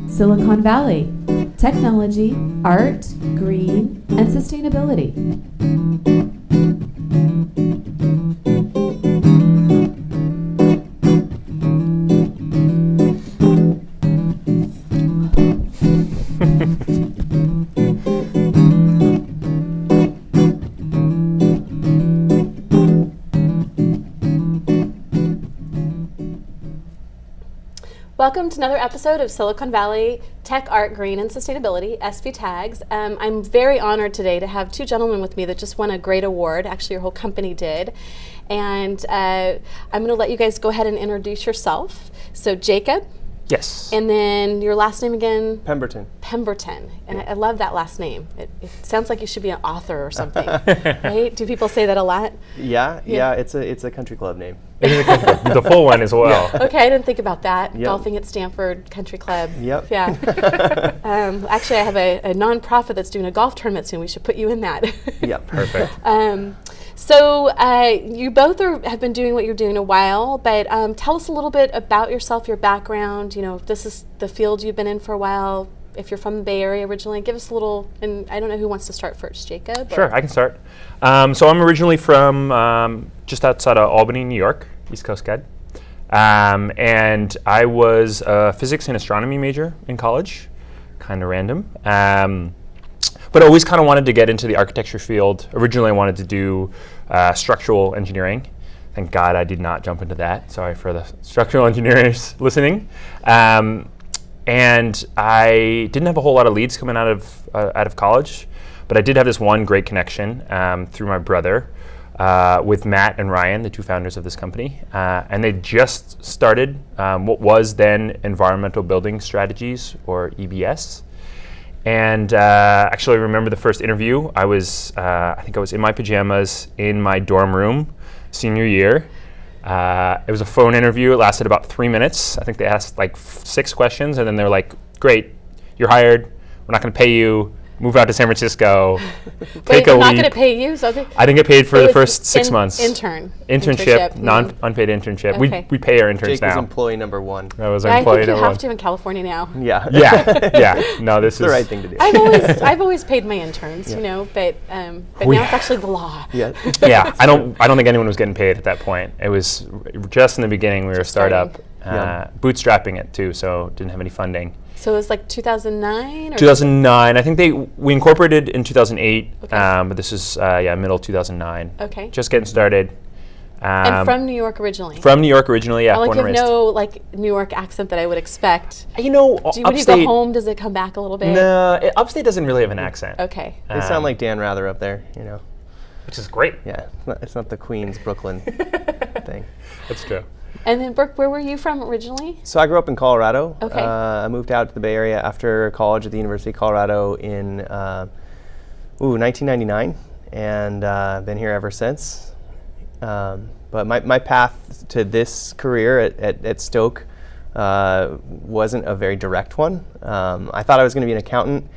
Silicon Valley, technology, art, green, and sustainability. Welcome to another episode of Silicon Valley Tech, Art, Green, and Sustainability, SVTAGS. I'm very honored today to have two gentlemen with me that just won a great award. Actually, your whole company did. And I'm going to let you guys go ahead and introduce yourself. So, Jacob. Yes. And then your last name again? Pemberton. Pemberton. And I love that last name. It sounds like you should be an author or something, right? Do people say that a lot? Yeah. It's a country club name. It is a country club. The full one as well. Okay, I didn't think about that. Yep. Golfing at Stanford Country Club. Yep. Yeah. Actually, I have a nonprofit that's doing a golf tournament soon. We should put you in that. Yep. Perfect. So you both have been doing what you're doing a while, but tell us a little bit about yourself, your background. You know, if this is the field you've been in for a while, if you're from the Bay Area originally, give us a little, and I don't know who wants to start first, Jacob? Sure, I can start. So I'm originally from just outside of Albany, New York, East Coast kid. And I was a physics and astronomy major in college, kind of random. But I always kind of wanted to get into the architecture field. Originally I wanted to do structural engineering. Thank God I did not jump into that. Sorry for the structural engineers listening. And I didn't have a whole lot of leads coming out of college, but I did have this one great connection through my brother with Matt and Ryan, the two founders of this company. And they just started what was then Environmental Building Strategies, or EBS. And actually, I remember the first interview. I think I was in my pajamas in my dorm room, senior year. It was a phone interview. It lasted about 3 minutes. I think they asked like 6 questions, and then they're like, "Great, you're hired. We're not going to pay you. Move out to San Francisco. Wait, they're not going to pay you? So I didn't get paid for the first 6 months. Internship. Unpaid internship. Okay. We pay our interns Jake now. was employee number one. I was I employee think you number have one. to in California now. Yeah. Yeah. No, this is the right thing to do. I've always paid my interns, you know, but now it's actually the law. Yeah. Yeah, I don't think anyone was getting paid at that point. It was just in the beginning. We were a startup, bootstrapping it too, so didn't have any funding. So it was like 2009? 2009. I think we incorporated in 2008, Okay. but this is middle 2009. Okay. Just getting started. And from New York originally? From New York originally, yeah. I Born and have raised. no like New York accent that I would expect. You know, When you upstate. go home, does it come back a little bit? No, upstate doesn't really have an accent. Okay. They sound like Dan Rather up there, you know. Which is great. Yeah. It's not the Queens, Brooklyn thing. That's true. And then Burke, where were you from originally? So I grew up in Colorado. Okay. I moved out to the Bay Area after college at the University of Colorado in 1999, and been here ever since. But my path to this career at Stoke wasn't a very direct one. I thought I was going to be an accountant,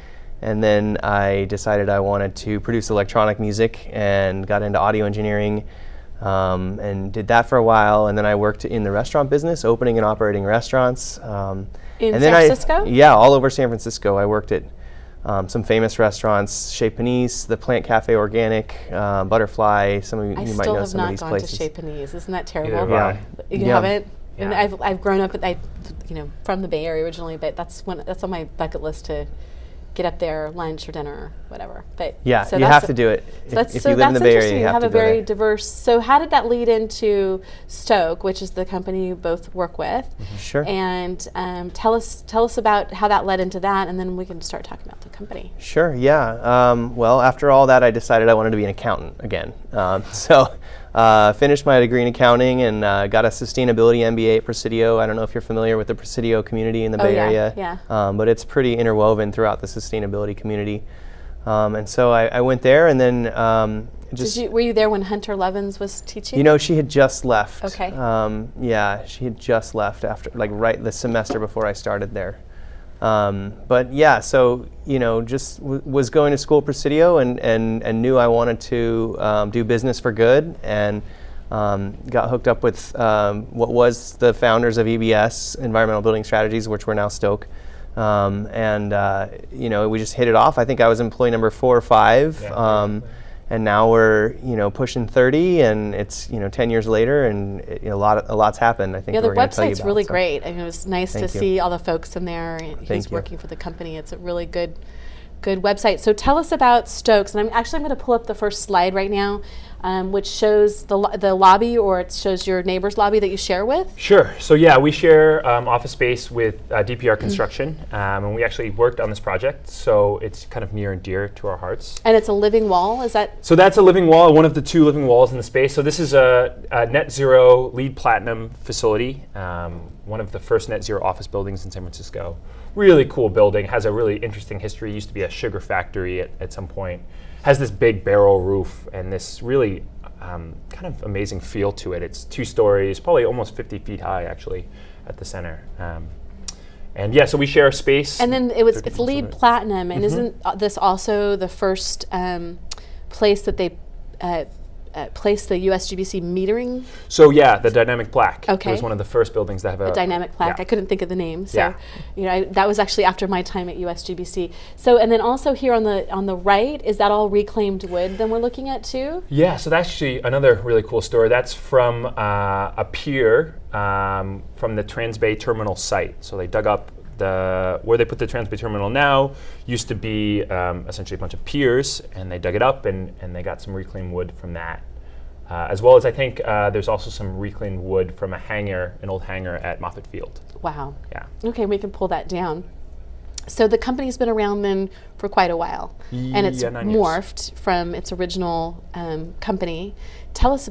and then I decided I wanted to produce electronic music and got into audio engineering. And did that for a while, and then I worked in the restaurant business, opening and operating restaurants. In and San Francisco? Yeah, all over San Francisco. I worked at some famous restaurants, Chez Panisse, the Plant Cafe Organic, Butterfly. Some of you might know some of these places. I still have not gone to Chez Panisse. Isn't that terrible? Either have I. You haven't? Yeah. And I've grown up from the Bay Area originally, but that's on my bucket list to get up there, lunch or dinner or whatever. But yeah, so you have to do it. If you live in the Bay Area, you have have to a go very there. diverse. So how did that lead into Stoke, which is the company you both work with? Sure. And tell us about how that led into that, and then we can start talking about the company. Sure, yeah. Well, after all that, I decided I wanted to be an accountant again. So finished my degree in accounting and got a sustainability MBA at Presidio. I don't know if you're familiar with the Presidio community in the Bay Area. Yeah. But it's pretty interwoven throughout the sustainability community. And so I went there, and then were you there when Hunter Levins was teaching? You know, she had just left. Okay. Yeah, she had just left after, right the semester before I started there. But yeah, so, you know, just was going to school at Presidio and knew I wanted to do business for good, and got hooked up with what was the founders of EBS, Environmental Building Strategies, which we're now Stoke. You know, we just hit it off. I think I was employee number 4 or 5. And now we're, you know, pushing 30, and it's, you know, 10 years later, and a lot's happened. I think the we're going to tell you website's about. really great. I mean, it was nice to see all the folks in there who's you. working for the company. It's a really good website. So tell us about Stokes. And I'm going to pull up the first slide right now, which shows the lobby, or it shows your neighbor's lobby that you share with. Sure. So yeah, we share office space with DPR Construction, and we actually worked on this project, so it's kind of near and dear to our hearts. And it's a living wall, is that? So that's a living wall, one of the 2 living walls in the space. So this is a net zero LEED Platinum facility, one of the first net zero office buildings in San Francisco. Really cool building, has a really interesting history. Used to be a sugar factory at some point. Has this big barrel roof and this really kind of amazing feel to it. It's 2 stories, probably almost 50 feet high actually at the center. And yeah, so we share a space. And then it's LEED Platinum, and isn't this also the first place that they place the USGBC metering? So yeah, the dynamic plaque. Okay. It was one of the first buildings that have a dynamic plaque. Yeah. I couldn't think of the name. So you know, that was actually after my time at USGBC. So, and then also here on the right, is that all reclaimed wood then we're looking at too? Yeah, so that's actually another really cool story. That's from a pier from the Transbay Terminal site. So they dug up where they put the Transbay Terminal now used to be essentially a bunch of piers, and they dug it up and they got some reclaimed wood from that. As well as I think there's also some reclaimed wood from an old hangar at Moffett Field. Wow. Yeah. Okay, we can pull that down. So the company's been around then for quite a while, and it's 9 years. morphed from its original company. Tell us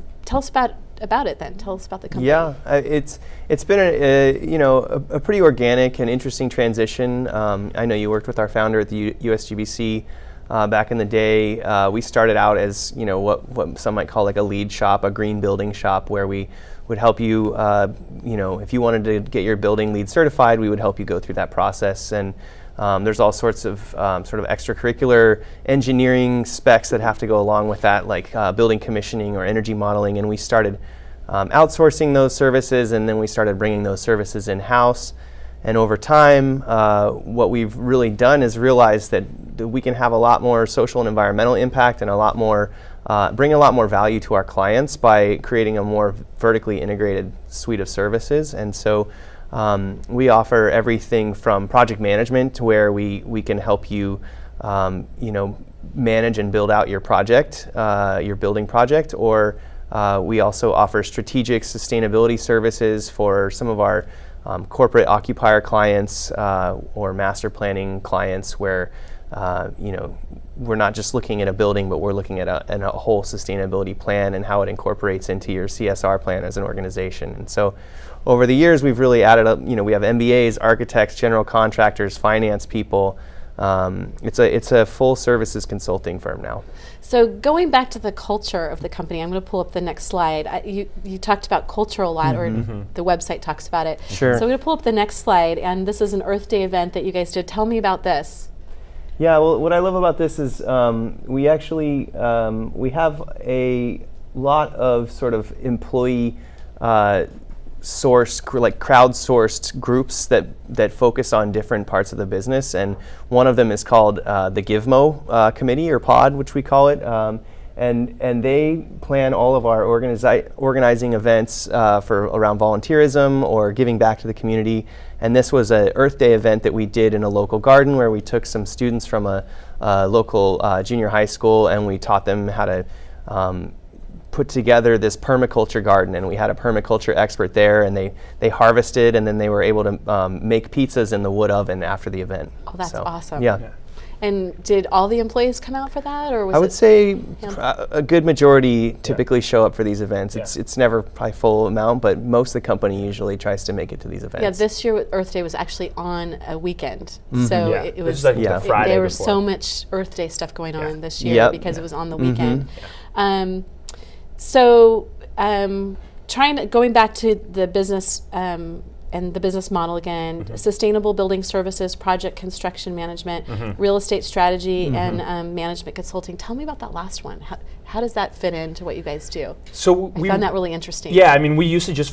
about it then. Tell us about the company. Yeah, it's been a pretty organic and interesting transition. I know you worked with our founder at the USGBC back in the day. We started out as, you know, what some might call like a LEED shop, a green building shop, where we would help you, you know, if you wanted to get your building LEED certified, we would help you go through that process. And there's all sorts of sort of extracurricular engineering specs that have to go along with that, like building commissioning or energy modeling. And we started outsourcing those services, and then we started bringing those services in-house. And over time, what we've really done is realize that we can have a lot more social and environmental impact and bring a lot more value to our clients by creating a more vertically integrated suite of services. And so we offer everything from project management, to where we can help you, you know, manage and build out your project, your building project, or we also offer strategic sustainability services for some of our corporate occupier clients or master planning clients, where you know, we're not just looking at a building, but we're looking at a whole sustainability plan and how it incorporates into your CSR plan as an organization. And so over the years, we've really added up, you know, we have MBAs, architects, general contractors, finance people. It's a full services consulting firm now. So going back to the culture of the company, I'm going to pull up the next slide. You talked about culture a lot, or the website talks about it. Sure. So I'm going to pull up the next slide, and this is an Earth Day event that you guys did. Tell me about this. Yeah, well, what I love about this is we actually we have a lot of sort of employee crowdsourced groups that focus on different parts of the business, and one of them is called the GiveMo committee, or pod, which we call it, and they plan all of our organizing events for around volunteerism or giving back to the community. And this was an Earth Day event that we did in a local garden, where we took some students from a local junior high school, and we taught them how to put together this permaculture garden. And we had a permaculture expert there, and they harvested, and then they were able to make pizzas in the wood oven after the event. Oh, that's awesome. Yeah. And did all the employees come out for that, or was I would say a good majority typically show up for these events. It's never probably full amount, but most of the company usually tries to make it to these events. Yeah, this year Earth Day was actually on a weekend, so it was. This is like the Friday there was before. so much Earth Day stuff going on this year because it was on the weekend. Going back to the business and the business model again, sustainable building services, project construction management, real estate strategy, and management consulting. Tell me about that last one. How does that fit into what you guys do? So I found that really interesting. Yeah, I mean, we used to just